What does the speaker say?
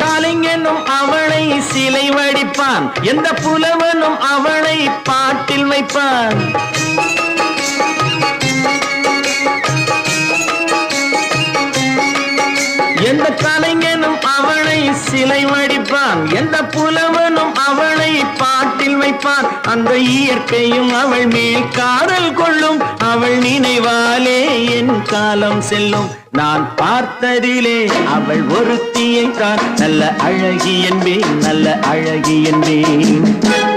கலைஞனும் அவளை சிலை வடிப்பான், எந்த புலவனும் அவளை பாட்டில் வைப்பான். எந்த கலைஞனும் அவளை சிலை வடிப்பான், எந்த புலவனும் அவளை பாட்டில் வைப்பான். அந்த இயற்கையும் அவள் மேல் காதல் கொள்ளும், அவள் நினைவாலே என் காலம் செல்லும். நான் பார்த்ததிலே அவள் ஒருத்தியை தான் நல்ல அழகி என்பேன், நல்ல அழகி என்பேன்.